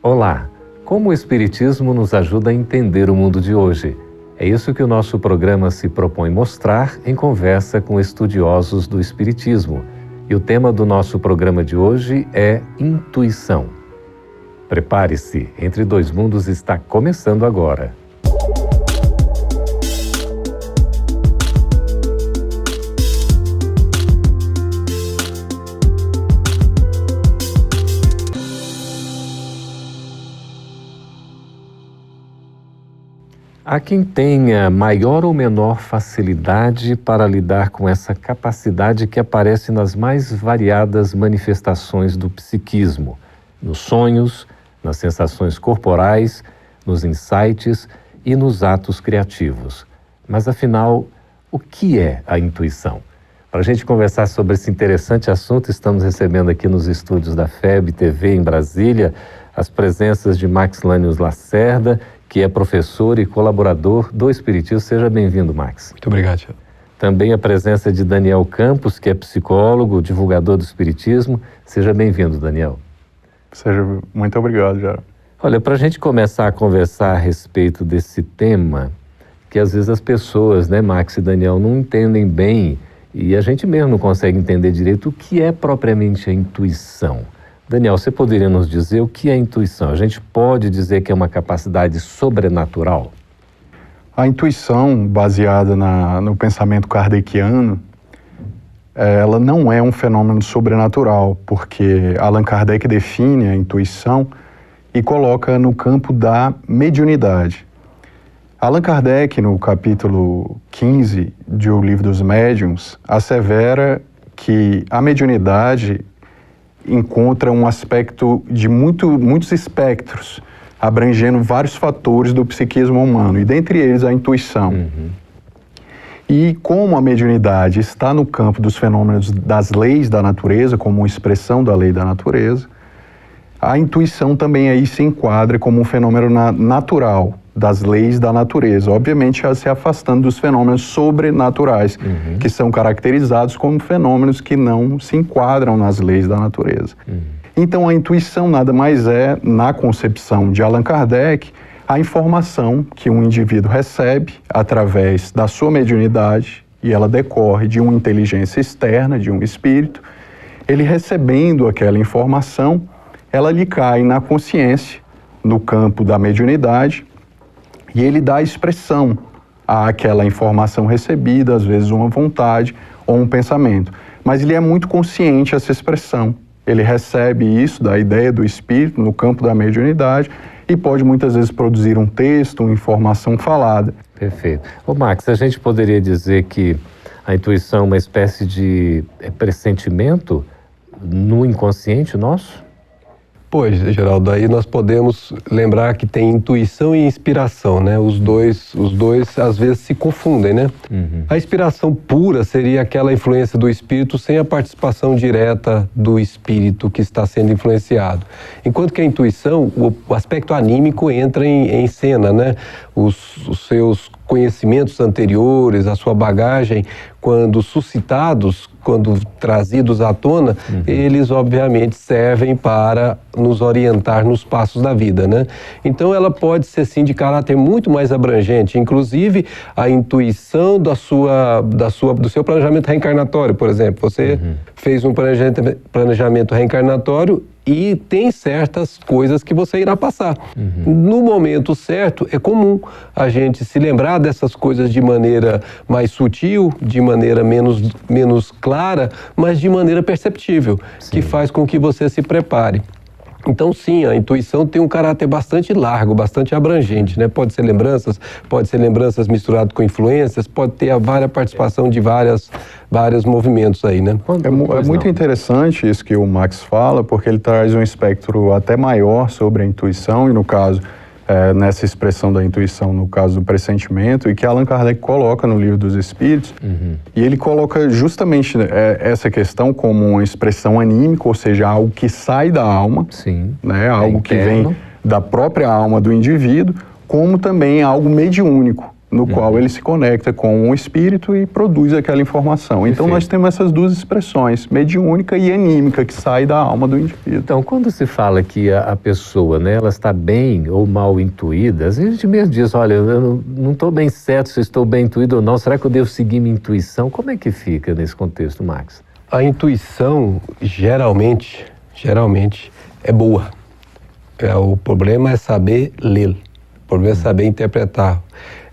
Olá! Como o Espiritismo nos ajuda a entender o mundo de hoje? É isso que o nosso programa se propõe mostrar em conversa com estudiosos do Espiritismo. E o tema do nosso programa de hoje é intuição. Prepare-se, Entre Dois Mundos está começando agora. Há quem tenha maior ou menor facilidade para lidar com essa capacidade que aparece nas mais variadas manifestações do psiquismo, nos sonhos, nas sensações corporais, nos insights e nos atos criativos. Mas afinal, o que é a intuição? Para a gente conversar sobre esse interessante assunto, estamos recebendo aqui nos estúdios da FEB TV em Brasília as presenças de Max Lanius Lacerda, que é professor e colaborador do Espiritismo. Seja bem-vindo, Max. Muito obrigado, Thiago. Também a presença de Daniel Campos, que é psicólogo, divulgador do Espiritismo. Seja bem-vindo, Daniel. Muito obrigado, Thiago. Olha, para a gente começar a conversar a respeito desse tema, que às vezes as pessoas, Max e Daniel, não entendem bem, e a gente mesmo não consegue entender direito o que é propriamente a intuição. Daniel, você poderia nos dizer o que é intuição? A gente pode dizer que é uma capacidade sobrenatural? A intuição, baseada no pensamento kardeciano, ela não é um fenômeno sobrenatural, porque Allan Kardec define a intuição e coloca no campo da mediunidade. Allan Kardec, no capítulo 15 de O Livro dos Médiuns, assevera que a mediunidade encontra um aspecto de muitos espectros, abrangendo vários fatores do psiquismo humano, e dentre eles a intuição. E como a mediunidade está no campo dos fenômenos das leis da natureza, como uma expressão da lei da natureza, a intuição também aí se enquadra como um fenômeno natural das leis da natureza, obviamente se afastando dos fenômenos sobrenaturais, que são caracterizados como fenômenos que não se enquadram nas leis da natureza. Então a intuição nada mais é, na concepção de Allan Kardec, a informação que um indivíduo recebe através da sua mediunidade, e ela decorre de uma inteligência externa, de um espírito. Ele recebendo aquela informação, ela lhe cai na consciência, no campo da mediunidade, e ele dá expressão àquela informação recebida, às vezes uma vontade ou um pensamento. Mas ele é muito consciente dessa expressão. Ele recebe isso da ideia do espírito no campo da mediunidade e pode muitas vezes produzir um texto, uma informação falada. Perfeito. Ô Max, a gente poderia dizer que a intuição é uma espécie de pressentimento no inconsciente nosso? Pois, Geraldo, aí nós podemos lembrar que tem intuição e inspiração, né? Os dois às vezes se confundem, né? A inspiração pura seria aquela influência do espírito sem a participação direta do espírito que está sendo influenciado. Enquanto que a intuição, o aspecto anímico entra em cena, né? Os seus conhecimentos anteriores, a sua bagagem, quando suscitados, quando trazidos à tona, eles obviamente servem para nos orientar nos passos da vida, né? Então ela pode ser sim de caráter muito mais abrangente, inclusive a intuição do seu planejamento reencarnatório, por exemplo. Você fez um planejamento reencarnatório e tem certas coisas que você irá passar. No momento certo, é comum a gente se lembrar dessas coisas de maneira mais sutil, de maneira menos clara, mas de maneira perceptível, que faz com que você se prepare. Então, sim, a intuição tem um caráter bastante largo, bastante abrangente, né? Pode ser lembranças misturadas com influências, pode ter a várias participação de vários movimentos aí, né? É muito interessante isso que o Max fala, porque ele traz um espectro até maior sobre a intuição, e no caso, nessa expressão da intuição, no caso do pressentimento, e que Allan Kardec coloca no Livro dos Espíritos, e ele coloca justamente essa questão como uma expressão anímica, ou seja, algo que sai da alma, né, algo que vem da própria alma do indivíduo, como também algo mediúnico, no qual ele se conecta com o espírito e produz aquela informação. Então nós temos essas duas expressões, mediúnica e anímica, que sai da alma do indivíduo. Então, quando se fala que a pessoa, né, ela está bem ou mal intuída, às vezes a gente mesmo diz, olha, eu não estou bem certo se eu estou bem intuído ou não, será que eu devo seguir minha intuição? Como é que fica nesse contexto, Max? A intuição, geralmente, é boa. O problema é saber ler, o problema é saber interpretar.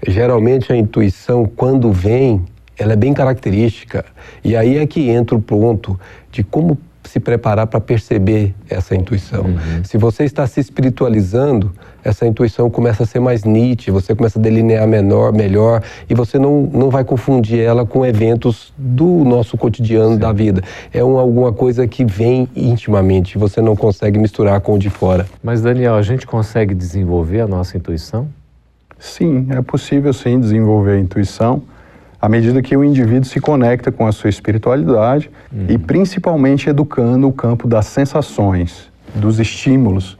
Geralmente a intuição, quando vem, ela é bem característica. E aí é que entra o ponto de como se preparar para perceber essa intuição. Se você está se espiritualizando, essa intuição começa a ser mais nítida, você começa a delinear melhor, e você não vai confundir ela com eventos do nosso cotidiano da vida. É alguma coisa que vem intimamente, você não consegue misturar com o de fora. Mas, Daniel, a gente consegue desenvolver a nossa intuição? Sim, é possível sim desenvolver a intuição à medida que o indivíduo se conecta com a sua espiritualidade e principalmente educando o campo das sensações, dos estímulos,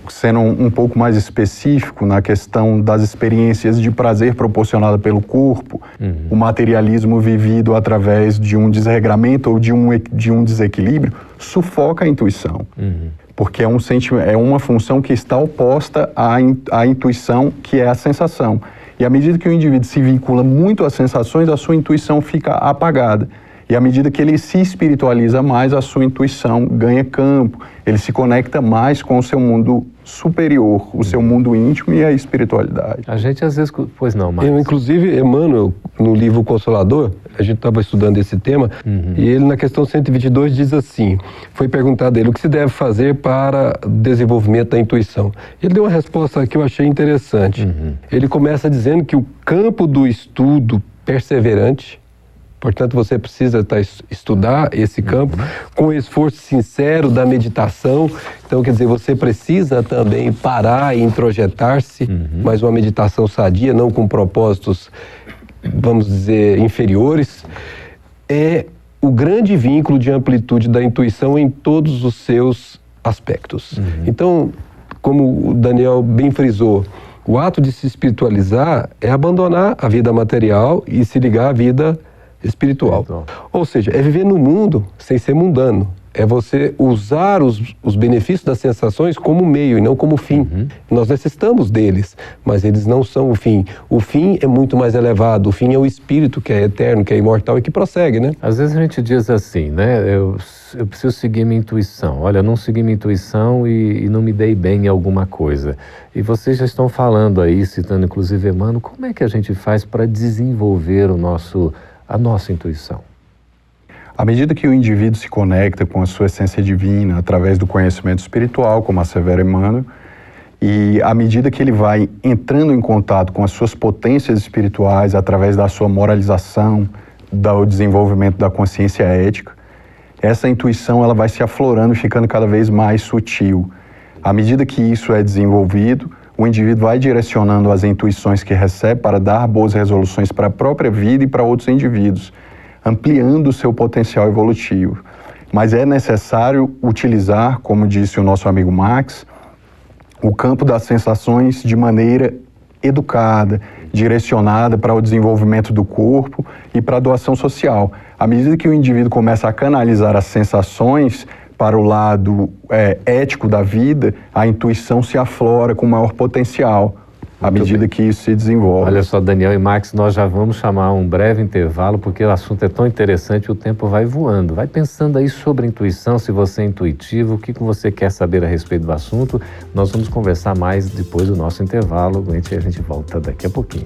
sendo um pouco mais específico na questão das experiências de prazer proporcionada pelo corpo, o materialismo vivido através de um desregramento ou de um desequilíbrio, sufoca a intuição. Porque é uma função que está oposta à intuição, que é a sensação. E à medida que o indivíduo se vincula muito às sensações, a sua intuição fica apagada. E à medida que ele se espiritualiza mais, a sua intuição ganha campo, ele se conecta mais com o seu mundo superior, o seu mundo íntimo e a espiritualidade. A gente às vezes... Pois não, Marcos. Inclusive, Emmanuel, no livro Consolador, a gente estava estudando esse tema, e ele na questão 122 diz assim, foi perguntado a ele, o que se deve fazer para o desenvolvimento da intuição? Ele deu uma resposta que eu achei interessante. Ele começa dizendo que o campo do estudo perseverante, portanto, você precisa estudar esse campo com o esforço sincero da meditação. Então, quer dizer, você precisa também parar e introjetar-se, mas uma meditação sadia, não com propósitos, vamos dizer, inferiores. É o grande vínculo de amplitude da intuição em todos os seus aspectos. Então, como o Daniel bem frisou, o ato de se espiritualizar é abandonar a vida material e se ligar à vida espiritual. Ou seja, é viver no mundo sem ser mundano. É você usar os benefícios das sensações como meio e não como fim. Nós necessitamos deles, mas eles não são o fim. O fim é muito mais elevado. O fim é o espírito que é eterno, que é imortal e que prossegue, né? Às vezes a gente diz assim, né? Eu preciso seguir minha intuição. Olha, eu não segui minha intuição e não me dei bem em alguma coisa. E vocês já estão falando aí, citando inclusive Emmanuel, como é que a gente faz para desenvolver a nossa intuição? À medida que o indivíduo se conecta com a sua essência divina através do conhecimento espiritual, como assevera Emmanuel, e à medida que ele vai entrando em contato com as suas potências espirituais através da sua moralização, do desenvolvimento da consciência ética, essa intuição ela vai se aflorando e ficando cada vez mais sutil. À medida que isso é desenvolvido, o indivíduo vai direcionando as intuições que recebe para dar boas resoluções para a própria vida e para outros indivíduos, ampliando o seu potencial evolutivo. Mas é necessário utilizar, como disse o nosso amigo Max, o campo das sensações de maneira educada, direcionada para o desenvolvimento do corpo e para a doação social. À medida que o indivíduo começa a canalizar as sensações para o lado ético da vida, a intuição se aflora com maior potencial, à medida que isso se desenvolve. Olha só, Daniel e Max, nós já vamos chamar um breve intervalo, porque o assunto é tão interessante e o tempo vai voando. Vai pensando aí sobre intuição, se você é intuitivo, o que você quer saber a respeito do assunto. Nós vamos conversar mais depois do nosso intervalo, e a gente volta daqui a pouquinho.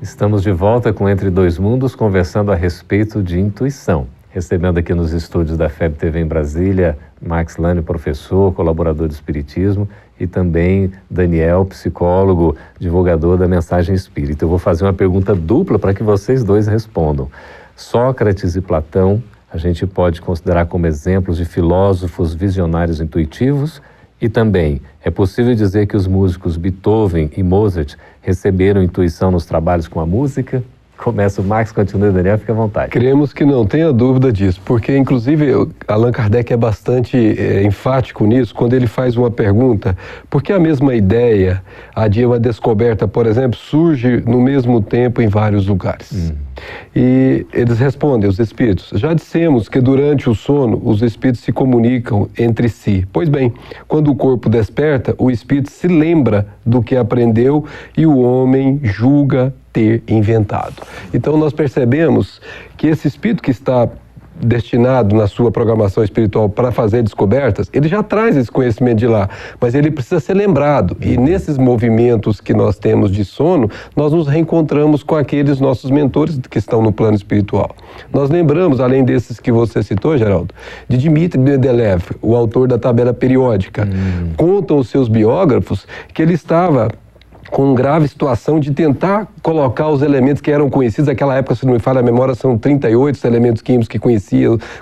Estamos de volta com Entre Dois Mundos, conversando a respeito de intuição. Recebendo aqui nos estúdios da FEB TV em Brasília, Max Lane, professor, colaborador do Espiritismo, e também Daniel, psicólogo, divulgador da mensagem espírita. Eu vou fazer uma pergunta dupla para que vocês dois respondam. Sócrates e Platão, a gente pode considerar como exemplos de filósofos visionários intuitivos? E também, é possível dizer que os músicos Beethoven e Mozart receberam intuição nos trabalhos com a música? Começa o Max, continua o Daniel, fica à vontade. Cremos que não tenha dúvida disso, porque inclusive Allan Kardec é bastante enfático nisso quando ele faz uma pergunta, porque a mesma ideia, de uma descoberta, por exemplo, surge no mesmo tempo em vários lugares. E eles respondem, os espíritos, já dissemos que durante o sono os espíritos se comunicam entre si. Pois bem, quando o corpo desperta, o espírito se lembra do que aprendeu e o homem julga ter inventado. Então nós percebemos que esse espírito que está destinado na sua programação espiritual para fazer descobertas, ele já traz esse conhecimento de lá, mas ele precisa ser lembrado. E nesses movimentos que nós temos de sono, nós nos reencontramos com aqueles nossos mentores que estão no plano espiritual. Nós lembramos, além desses que você citou, Geraldo, de Dmitri Mendeleev, o autor da tabela periódica. Contam os seus biógrafos que ele estava com grave situação de tentar colocar os elementos que eram conhecidos naquela época, se não me falha a memória, são 38 os elementos químicos que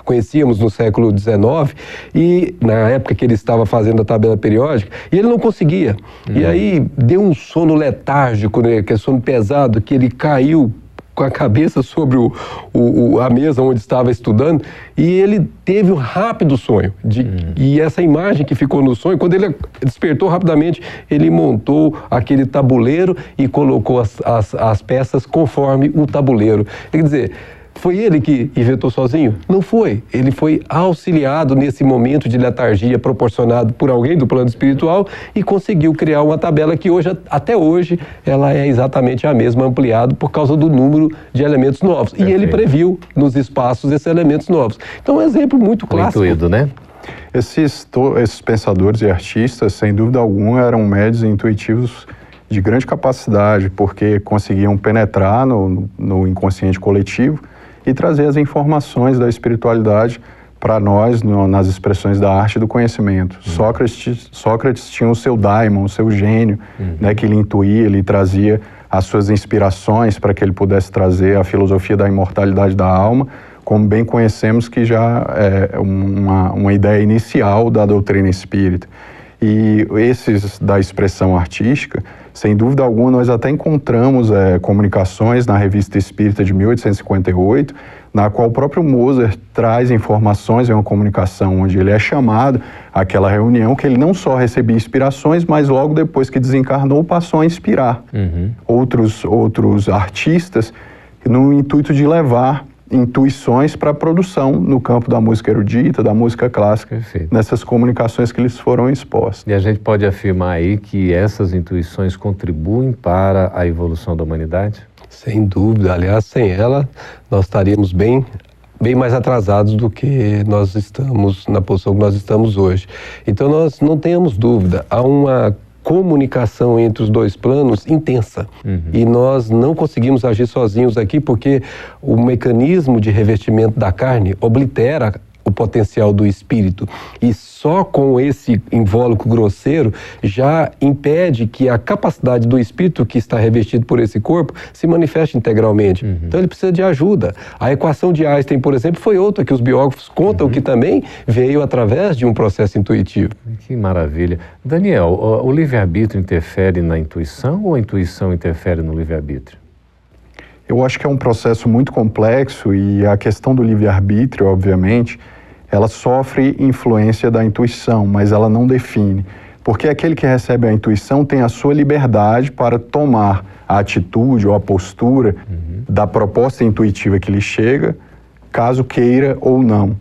conhecíamos no século XIX, e na época que ele estava fazendo a tabela periódica, e ele não conseguia. E aí deu um sono letárgico, né, que é sono pesado, que ele caiu com a cabeça sobre a mesa onde estava estudando, e ele teve um rápido sonho. E essa imagem que ficou no sonho, quando ele despertou rapidamente, ele montou aquele tabuleiro e colocou as peças conforme o tabuleiro. Quer dizer, foi ele que inventou sozinho? Não foi. Ele foi auxiliado nesse momento de letargia proporcionado por alguém do plano espiritual e conseguiu criar uma tabela que hoje, até hoje, ela é exatamente a mesma, ampliada por causa do número de elementos novos. Perfeito. E ele previu nos espaços esses elementos novos. Então é um exemplo muito clássico. Intuído, né? Esses pensadores e artistas, sem dúvida alguma, eram médios e intuitivos de grande capacidade, porque conseguiam penetrar no inconsciente coletivo e trazer as informações da espiritualidade para nós nas expressões da arte e do conhecimento. Sócrates tinha o seu daimon, o seu gênio, né, que ele intuía, ele trazia as suas inspirações para que ele pudesse trazer a filosofia da imortalidade da alma, como bem conhecemos que já é uma ideia inicial da doutrina espírita. E esses da expressão artística, sem dúvida alguma, nós até encontramos comunicações na Revista Espírita de 1858, na qual o próprio Mozart traz informações em uma comunicação onde ele é chamado àquela reunião, que ele não só recebia inspirações, mas logo depois que desencarnou passou a inspirar outros artistas no intuito de levar intuições para a produção no campo da música erudita, da música clássica. Perfeito. Nessas comunicações que eles foram expostos. E a gente pode afirmar aí que essas intuições contribuem para a evolução da humanidade? Sem dúvida. Aliás, sem ela, nós estaríamos bem mais atrasados do que nós estamos, na posição que nós estamos hoje. Então, nós não tenhamos dúvida, há uma comunicação entre os dois planos intensa. E nós não conseguimos agir sozinhos aqui porque o mecanismo de revestimento da carne oblitera o potencial do espírito. E só com esse invólucro grosseiro já impede que a capacidade do espírito que está revestido por esse corpo se manifeste integralmente. Então ele precisa de ajuda. A equação de Einstein, por exemplo, foi outra que os biógrafos contam que também veio através de um processo intuitivo. Que maravilha. Daniel, o livre-arbítrio interfere na intuição ou a intuição interfere no livre-arbítrio? Eu acho que é um processo muito complexo e a questão do livre-arbítrio, obviamente, ela sofre influência da intuição, mas ela não define. Porque aquele que recebe a intuição tem a sua liberdade para tomar a atitude ou a postura da proposta intuitiva que lhe chega, caso queira ou não.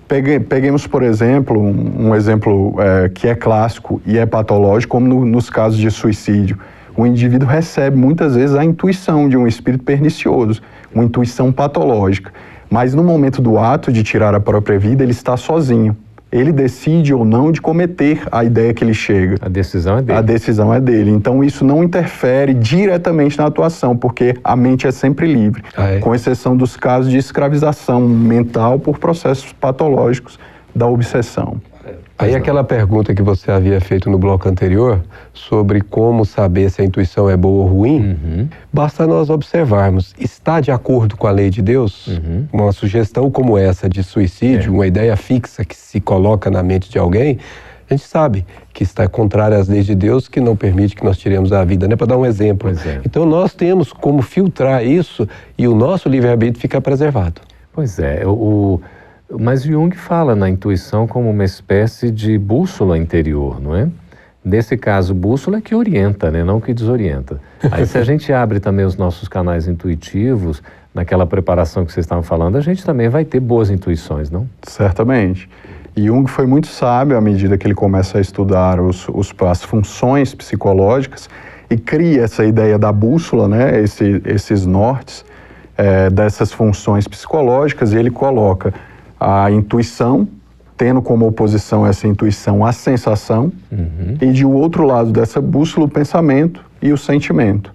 Peguemos, por exemplo, um exemplo que é clássico e é patológico, como nos casos de suicídio. O indivíduo recebe muitas vezes a intuição de um espírito pernicioso, uma intuição patológica. Mas no momento do ato de tirar a própria vida, ele está sozinho. Ele decide ou não de cometer a ideia que ele chega. A decisão é dele. A decisão é dele. Então isso não interfere diretamente na atuação, porque a mente é sempre livre, com exceção dos casos de escravização mental por processos patológicos da obsessão. Aí aquela pergunta que você havia feito no bloco anterior, sobre como saber se a intuição é boa ou ruim, basta nós observarmos, está de acordo com a lei de Deus? Uma sugestão como essa de suicídio, uma ideia fixa que se coloca na mente de alguém, a gente sabe que está contrário às leis de Deus, que não permite que nós tiremos a vida, né? Para dar um exemplo. Então nós temos como filtrar isso e o nosso livre-arbítrio fica preservado. Pois é, mas Jung fala na intuição como uma espécie de bússola interior, não é? Nesse caso, bússola é que orienta, né? Não que desorienta. Aí se a gente abre também os nossos canais intuitivos, naquela preparação que vocês estavam falando, a gente também vai ter boas intuições, não? Certamente. E Jung foi muito sábio à medida que ele começa a estudar as funções psicológicas e cria essa ideia da bússola, né? Esses nortes dessas funções psicológicas, e ele coloca a intuição, tendo como oposição essa intuição a sensação, e de um outro lado dessa bússola o pensamento e o sentimento.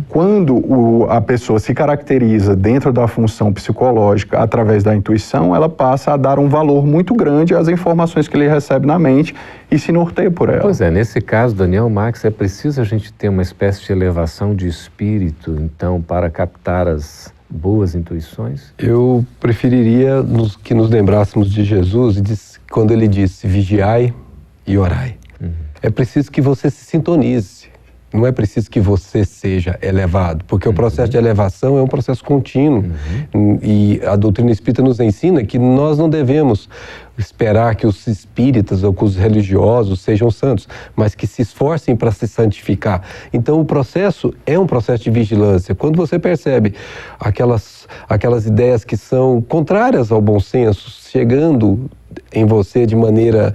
Quando a pessoa se caracteriza dentro da função psicológica através da intuição, ela passa a dar um valor muito grande às informações que ele recebe na mente e se norteia por ela. Pois é, nesse caso, Daniel Marques, é preciso a gente ter uma espécie de elevação de espírito, então, para captar as boas intuições? Eu preferiria que nos lembrássemos de Jesus quando ele disse: vigiai e orai. É preciso que você se sintonize. Não é preciso que você seja elevado, porque o processo de elevação é um processo contínuo. E a doutrina espírita nos ensina que nós não devemos esperar que os espíritas ou que os religiosos sejam santos, mas que se esforcem para se santificar. Então o processo é um processo de vigilância. Quando você percebe aquelas ideias que são contrárias ao bom senso, chegando em você de maneira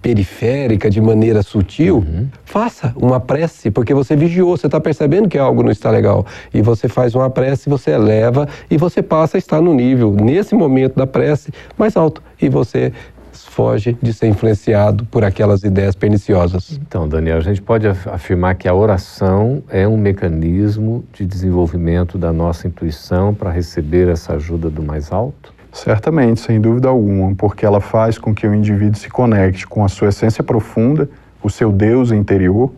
periférica, de maneira sutil, faça uma prece, porque você vigiou, você está percebendo que algo não está legal, e você faz uma prece, você eleva e você passa a estar no nível, nesse momento da prece, mais alto, e você foge de ser influenciado por aquelas ideias perniciosas. Então, Daniel, a gente pode afirmar que a oração é um mecanismo de desenvolvimento da nossa intuição para receber essa ajuda do mais alto? Certamente, sem dúvida alguma, porque ela faz com que o indivíduo se conecte com a sua essência profunda, o seu Deus interior,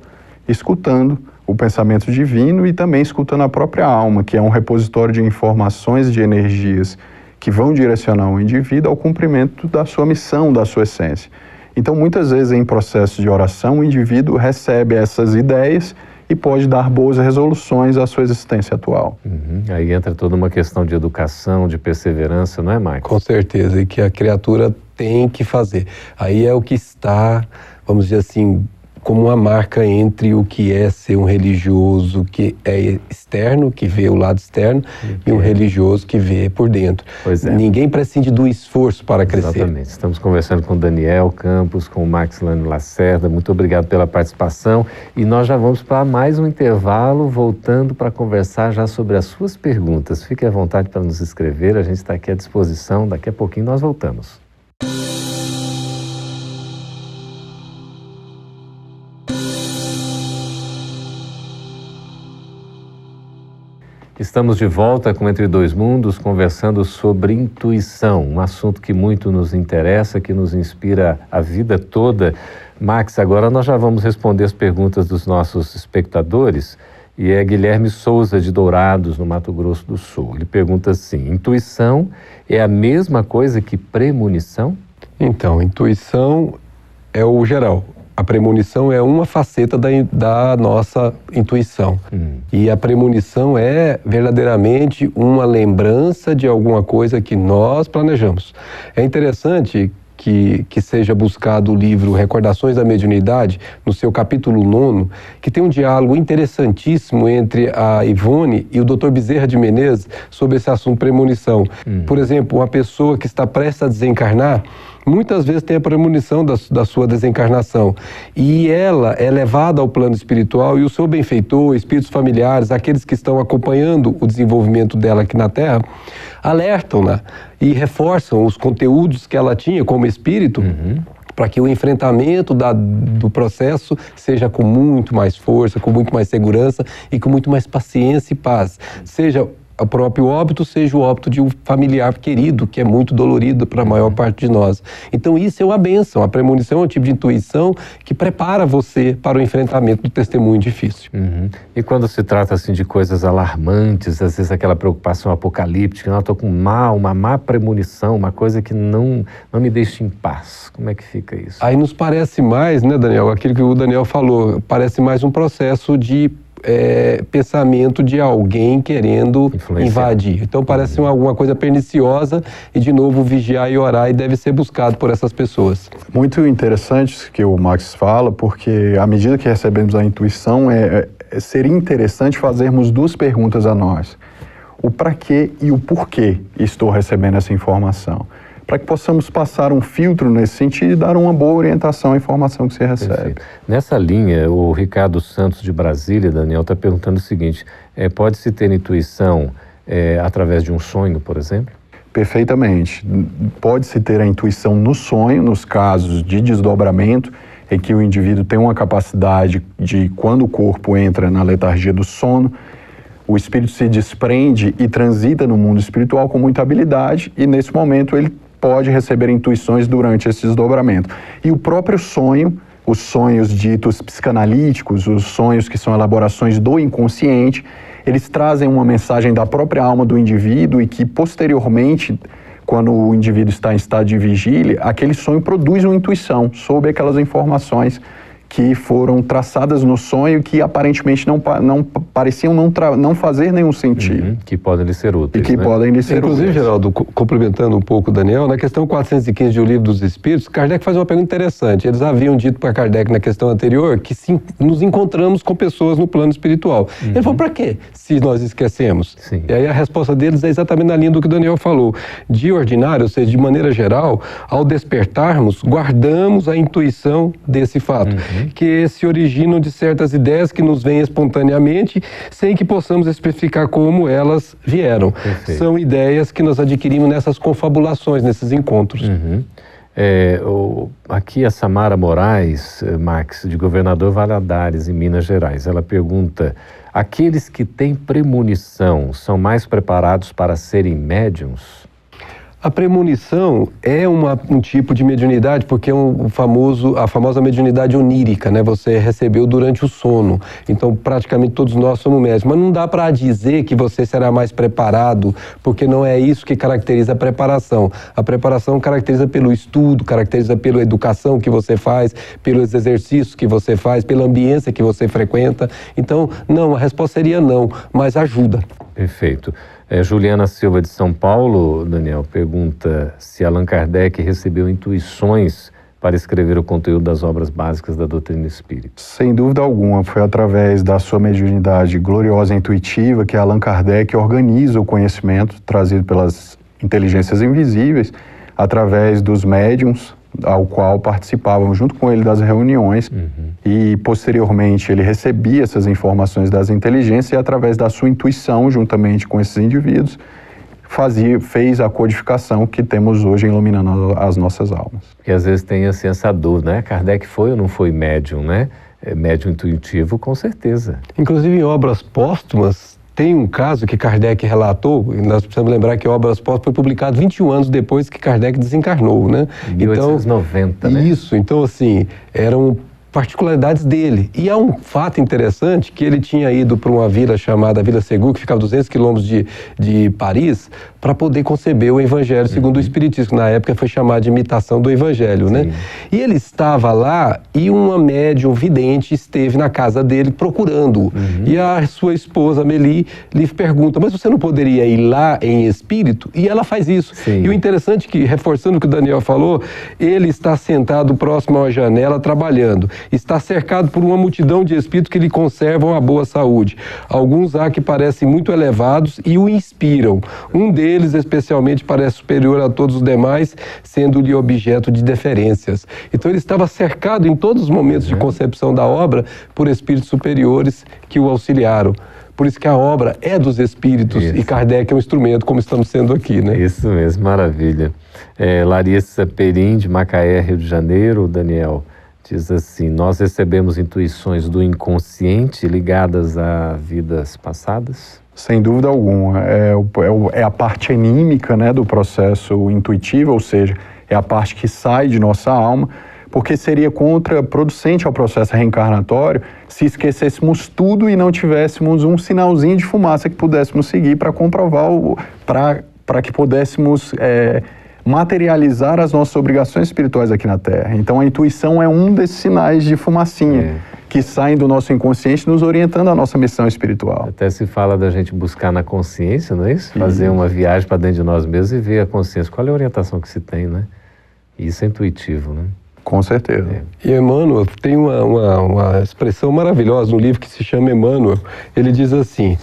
escutando o pensamento divino e também escutando a própria alma, que é um repositório de informações e de energias que vão direcionar o indivíduo ao cumprimento da sua missão, da sua essência. Então, muitas vezes, em processo de oração, o indivíduo recebe essas ideias e pode dar boas resoluções à sua existência atual. Aí entra toda uma questão de educação, de perseverança, não é, Michael? Com certeza, e que a criatura tem que fazer. Aí é o que está, vamos dizer assim, como uma marca entre o que é ser um religioso que é externo, que vê o lado externo, e um religioso que vê por dentro. Pois é. Ninguém prescinde do esforço para crescer. Exatamente. Estamos conversando com Daniel Campos, com o Maxilane Lacerda. Muito obrigado pela participação. E nós já vamos para mais um intervalo, voltando para conversar já sobre as suas perguntas. Fique à vontade para nos escrever, a gente está aqui à disposição. Daqui a pouquinho nós voltamos. Estamos de volta com Entre Dois Mundos, conversando sobre intuição, um assunto que muito nos interessa, que nos inspira a vida toda. Max, agora nós já vamos responder as perguntas dos nossos espectadores, e é Guilherme Souza, de Dourados, no Mato Grosso do Sul. Ele pergunta assim: intuição é a mesma coisa que premonição? Então, intuição é o geral. A premonição é uma faceta da nossa intuição. E a premonição é verdadeiramente uma lembrança de alguma coisa que nós planejamos. É interessante que seja buscado o livro Recordações da Mediunidade, no seu capítulo 9, que tem um diálogo interessantíssimo entre a Ivone e o Dr. Bezerra de Menezes sobre esse assunto premonição. Por exemplo, uma pessoa que está prestes a desencarnar, muitas vezes tem a premonição da sua desencarnação, e ela é levada ao plano espiritual, e o seu benfeitor, espíritos familiares, aqueles que estão acompanhando o desenvolvimento dela aqui na Terra, alertam-na e reforçam os conteúdos que ela tinha como espírito, para que o enfrentamento do processo seja com muito mais força, com muito mais segurança e com muito mais paciência e paz. Seja o próprio óbito seja o óbito de um familiar querido, que é muito dolorido para a maior parte de nós. Então isso é uma bênção. A premonição é um tipo de intuição que prepara você para o enfrentamento do testemunho difícil. E quando se trata assim de coisas alarmantes, às vezes aquela preocupação apocalíptica, eu estou com uma má premonição, uma coisa que não me deixa em paz. Como é que fica isso? Aí nos parece mais, né, Daniel, aquilo que o Daniel falou, parece mais um processo de pensamento de alguém querendo invadir. Então parece alguma coisa perniciosa e, de novo, vigiar e orar e deve ser buscado por essas pessoas. Muito interessante isso que o Max fala, porque à medida que recebemos a intuição, seria interessante fazermos duas perguntas a nós. O para quê e o porquê estou recebendo essa informação. Para que possamos passar um filtro nesse sentido e dar uma boa orientação à informação que você recebe. Perfeito. Nessa linha, o Ricardo Santos de Brasília, Daniel, está perguntando o seguinte, pode-se ter intuição através de um sonho, por exemplo? Perfeitamente. Pode-se ter a intuição no sonho, nos casos de desdobramento, em que o indivíduo tem uma capacidade de, quando o corpo entra na letargia do sono, o espírito se desprende e transita no mundo espiritual com muita habilidade e, nesse momento, ele pode receber intuições durante esse desdobramento. E o próprio sonho, os sonhos ditos psicanalíticos, os sonhos que são elaborações do inconsciente, eles trazem uma mensagem da própria alma do indivíduo e que, posteriormente, quando o indivíduo está em estado de vigília, aquele sonho produz uma intuição sobre aquelas informações que foram traçadas no sonho que aparentemente não pareciam não fazer nenhum sentido. Que podem lhe ser úteis. E que podem lhe ser Inclusive, úteis. Geraldo, complementando um pouco o Daniel, na questão 415 de O Livro dos Espíritos, Kardec faz uma pergunta interessante. Eles haviam dito para Kardec na questão anterior que nos encontramos com pessoas no plano espiritual. Ele falou, para quê? Se nós esquecemos. Sim. E aí a resposta deles é exatamente na linha do que o Daniel falou. De ordinário, ou seja, de maneira geral, ao despertarmos, guardamos a intuição desse fato. Que se originam de certas ideias que nos vêm espontaneamente, sem que possamos especificar como elas vieram. Perfeito. São ideias que nós adquirimos nessas confabulações, nesses encontros. Aqui a Samara Moraes, Max, de Governador Valadares, em Minas Gerais, ela pergunta, aqueles que têm premonição são mais preparados para serem médiuns? A premonição é um tipo de mediunidade, porque é a famosa mediunidade onírica, né? Você recebeu durante o sono. Então, praticamente todos nós somos médiuns. Mas não dá para dizer que você será mais preparado, porque não é isso que caracteriza a preparação. A preparação caracteriza pelo estudo, caracteriza pela educação que você faz, pelos exercícios que você faz, pela ambiência que você frequenta. Então, não, a resposta seria não, mas ajuda. Perfeito. Juliana Silva de São Paulo, Daniel, pergunta se Allan Kardec recebeu intuições para escrever o conteúdo das obras básicas da doutrina espírita. Sem dúvida alguma, foi através da sua mediunidade gloriosa e intuitiva que Allan Kardec organiza o conhecimento trazido pelas inteligências invisíveis através dos médiuns, ao qual participavam junto com ele das reuniões e posteriormente ele recebia essas informações das inteligências e através da sua intuição, juntamente com esses indivíduos, fez a codificação que temos hoje iluminando as nossas almas. Porque às vezes tem assim, essa dúvida, né? Kardec foi ou não foi médium, né? Médium intuitivo, com certeza. Inclusive em obras póstumas, tem um caso que Kardec relatou, e nós precisamos lembrar que Obras Póstumas foi publicado 21 anos depois que Kardec desencarnou, né? 1890, né? Isso, então assim, eram particularidades dele. E há um fato interessante que ele tinha ido para uma vila chamada Vila Segur, que ficava a 200 quilômetros de Paris, para poder conceber o Evangelho segundo o Espiritismo, que na época foi chamado de imitação do Evangelho, né? E ele estava lá e uma médium vidente esteve na casa dele procurando-o. E a sua esposa, Amélie, lhe pergunta, mas você não poderia ir lá em espírito? E ela faz isso. E o interessante é que, reforçando o que o Daniel falou, ele está sentado próximo à janela trabalhando. Está cercado por uma multidão de espíritos que lhe conservam a boa saúde. Alguns há que parecem muito elevados e o inspiram. Um deles, especialmente, parece superior a todos os demais, sendo-lhe objeto de deferências. Então ele estava cercado em todos os momentos de concepção da obra por espíritos superiores que o auxiliaram. Por isso que a obra é dos espíritos e Kardec é um instrumento, como estamos sendo aqui, né? Isso mesmo, maravilha. Larissa Perim, de Macaé, Rio de Janeiro, Daniel, diz assim, nós recebemos intuições do inconsciente ligadas a vidas passadas? Sem dúvida alguma. É a parte anímica, né, do processo intuitivo, ou seja, é a parte que sai de nossa alma, porque seria contraproducente ao processo reencarnatório se esquecêssemos tudo e não tivéssemos um sinalzinho de fumaça que pudéssemos seguir para comprovar, para que pudéssemos materializar as nossas obrigações espirituais aqui na Terra. Então a intuição é um desses sinais de fumacinha que saem do nosso inconsciente, nos orientando à nossa missão espiritual. Até se fala da gente buscar na consciência, não é isso? Fazer uma viagem para dentro de nós mesmos e ver a consciência. Qual é a orientação que se tem, né? Isso é intuitivo, né? Com certeza. E Emmanuel tem uma expressão maravilhosa no livro que se chama Emmanuel. Ele diz assim: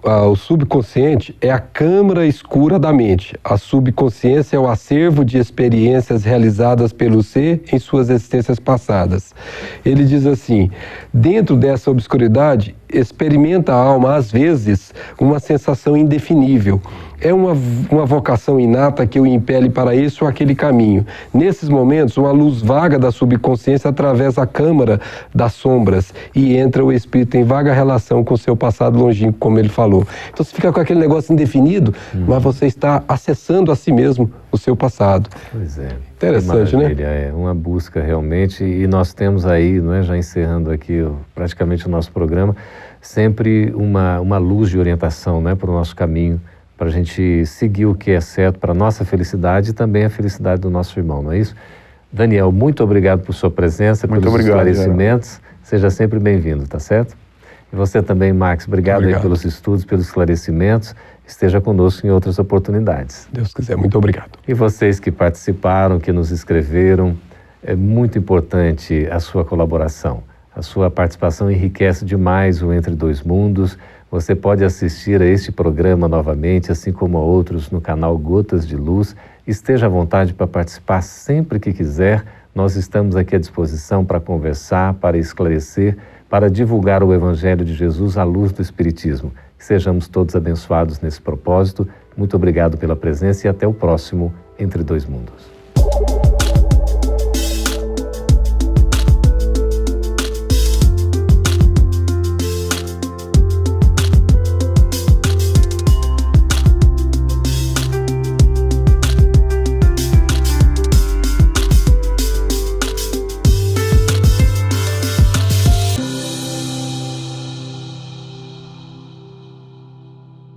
o subconsciente é a câmara escura da mente. A subconsciência é o acervo de experiências realizadas pelo ser em suas existências passadas. Ele diz assim: dentro dessa obscuridade, experimenta a alma, às vezes, uma sensação indefinível. É uma vocação inata que o impele para esse ou aquele caminho. Nesses momentos, uma luz vaga da subconsciência atravessa a câmara das sombras e entra o espírito em vaga relação com o seu passado longínquo, como ele falou. Então você fica com aquele negócio indefinido, mas você está acessando a si mesmo o seu passado. Pois é. Interessante, né? É uma busca realmente, e nós temos aí, não é, já encerrando aqui praticamente o nosso programa, sempre uma luz de orientação, né, para o nosso caminho, para a gente seguir o que é certo para a nossa felicidade e também a felicidade do nosso irmão, não é isso? Daniel, muito obrigado por sua presença, pelos esclarecimentos. Seja sempre bem-vindo, tá certo? E você também, Max, obrigado. Aí pelos estudos, pelos esclarecimentos. Esteja conosco em outras oportunidades. Deus quiser, muito obrigado. E vocês que participaram, que nos escreveram, é muito importante a sua colaboração. A sua participação enriquece demais o Entre Dois Mundos. Você pode assistir a este programa novamente, assim como a outros no canal Gotas de Luz. Esteja à vontade para participar sempre que quiser. Nós estamos aqui à disposição para conversar, para esclarecer, para divulgar o Evangelho de Jesus à luz do Espiritismo. Que sejamos todos abençoados nesse propósito. Muito obrigado pela presença e até o próximo Entre Dois Mundos.